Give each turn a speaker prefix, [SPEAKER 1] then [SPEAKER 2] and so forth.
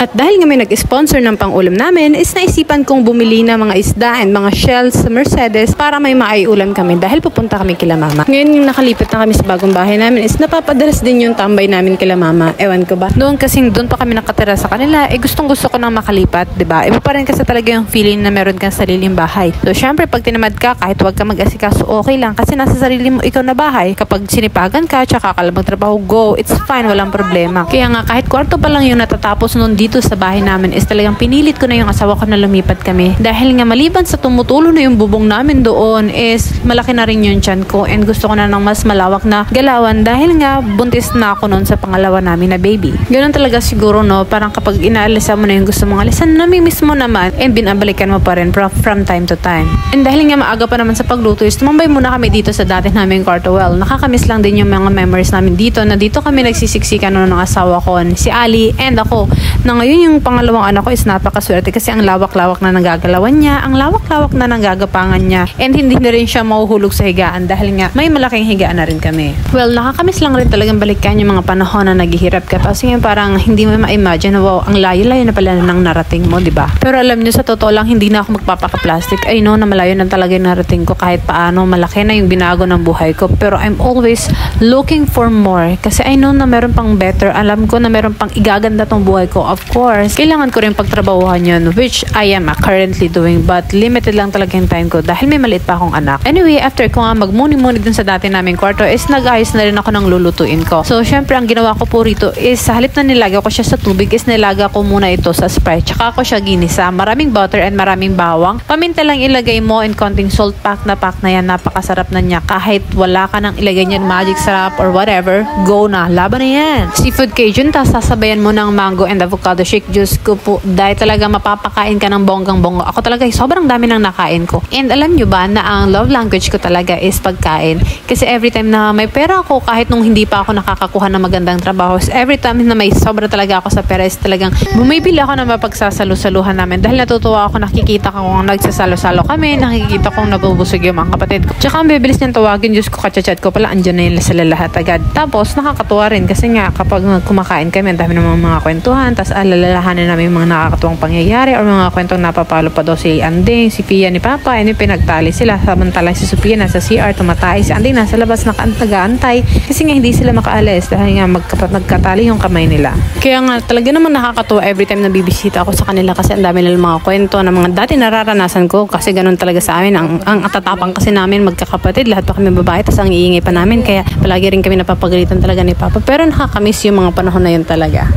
[SPEAKER 1] At dahil nga may nag-sponsor ng pang-ulam namin, is naisipan kong bumili ng mga isda and mga shells sa Mercedes para may maiulam kami dahil pupunta kami kila mama. Ngayon yung nakalipat na kami sa bagong bahay namin is napapadalas din yung tambay namin kila mama. Ewan ko ba? Doon pa kami nakatira sa kanila, gustong gusto ko nang makalipat, diba? Iba pa rin kasi talaga yung feeling na meron kang sariling bahay. So syempre pag tinamad ka, kahit wag ka mag-asikaso, okay lang kasi nasa sarili mo ikaw na bahay. Kapag sinipagan ka, tsaka ka lang magtrabaho, go, it's fine, walang problema. Kaya nga kahit kwarto pa lang yung natatapos noon dito sa bahay namin is talagang pinilit ko na yung asawa ko na lumipat kami. Dahil nga maliban sa tumutulo na yung bubong namin doon is malaki na rin yung tiyan ko and gusto ko na ng mas malawak na galawan dahil nga buntis na ako noon sa pangalawa namin na baby. Ganun talaga siguro no, parang kapag inaalisa mo na yung gusto mong alisan, namimiss mo naman and binabalikan mo pa rin from time to time. And dahil nga maaga pa naman sa pagluto is tumambay muna kami dito sa dati naming kwarto. Well, nakakamiss lang din yung mga memories namin dito na dito kami nagsisiksikan noon ng asawa ko, si Ali and ako. Na ngayon yung pangalawang anak ko is napakaswerte kasi ang lawak-lawak na nagagalawan niya, ang lawak-lawak na nanggagapangan niya, and hindi na rin siya mahuhulog sa higaan dahil nga may malaking higaan na rin kami. Well, nakakamiss lang rin talagang balikan yung mga panahon na naghihirap ka kasi nga parang hindi mo ma-imagine na wow, ang layo-layo na pala nang narating mo, diba? Pero alam niyo, sa totoo lang, hindi na ako magpapaka-plastic. I know na malayo na talaga yung narating ko kahit paano, malaki na yung binago ng buhay ko. Pero I'm always looking for more kasi I know na meron pang better. Alam ko na meron pang igaganda tong buhay ko. Of course, kailangan ko rin pagtrabahuhan yun, which I am currently doing, but limited lang talaga yung time ko dahil may maliit pa akong anak. Anyway, after ko nga magmuni-muni dun sa dati naming kwarto is nag-ayos na rin ako ng lulutuin ko. So, syempre, ang ginawa ko po rito is sa halip na nilagay ko siya sa tubig is nilaga ko muna ito sa Sprite. Tsaka ko siya ginisa. Maraming butter and maraming bawang. Paminta lang ilagay mo and konting salt pack na yan. Napakasarap na niya. Kahit wala ka nang ilagay niyan magic sarap or whatever, go na. Laban na yan. Seafood Cajun, tapos sasabayan mo ng mango and avocado shake juice ko po. Dahil talaga mapapakain ka ng bonggang-bongga. Ako talaga sobrang dami nang nakain ko. And alam nyo ba na ang love language ko talaga is pagkain. Kasi every time na may pera ako, kahit nung hindi pa ako nakakakuha ng magandang trabaho, every time na may sobra talaga ako sa pera is talagang bumibili ako na mapagsasalo-saluhan namin. Dahil natutuwa ako, nakikita ko kung nagsasalo-salo kami, nakikita kong nabubusog yung mga kapatid ko. Tsaka ang bibilis niyang tawagin, Diyos ko, kachat ko pala, andyan na yun sila lahat agad. Tapos nakakatuwa rin kasi nga kapag kumakain kami, ang dami ng mga kwentuhan, tapos alalalahanin namin yung mga nakakatuwang pangyayari or mga kwentong napapalo pa daw si Anding, si Pia ni Papa, and pinagtali sila. Samantalang si Sophia nasa CR, tumatay, si Anding nasa labas nag-aantay kasi nga hindi sila makaalis dahil nga magkatali yung kamay nila. Kaya nga talaga naman nakakatuwa every time na bibisita ako sa kanila kasi ang dami nilang mga kwento na mga dati nararanasan ko kasi ganun talaga sa amin. Ang tatapang kasi namin magkakapatid, lahat pa kami babae, tapos ang iingay pa namin kaya palagi rin kami napapagalitan talaga ni Papa. Pero nakakamiss yung mga panahon na yun talaga.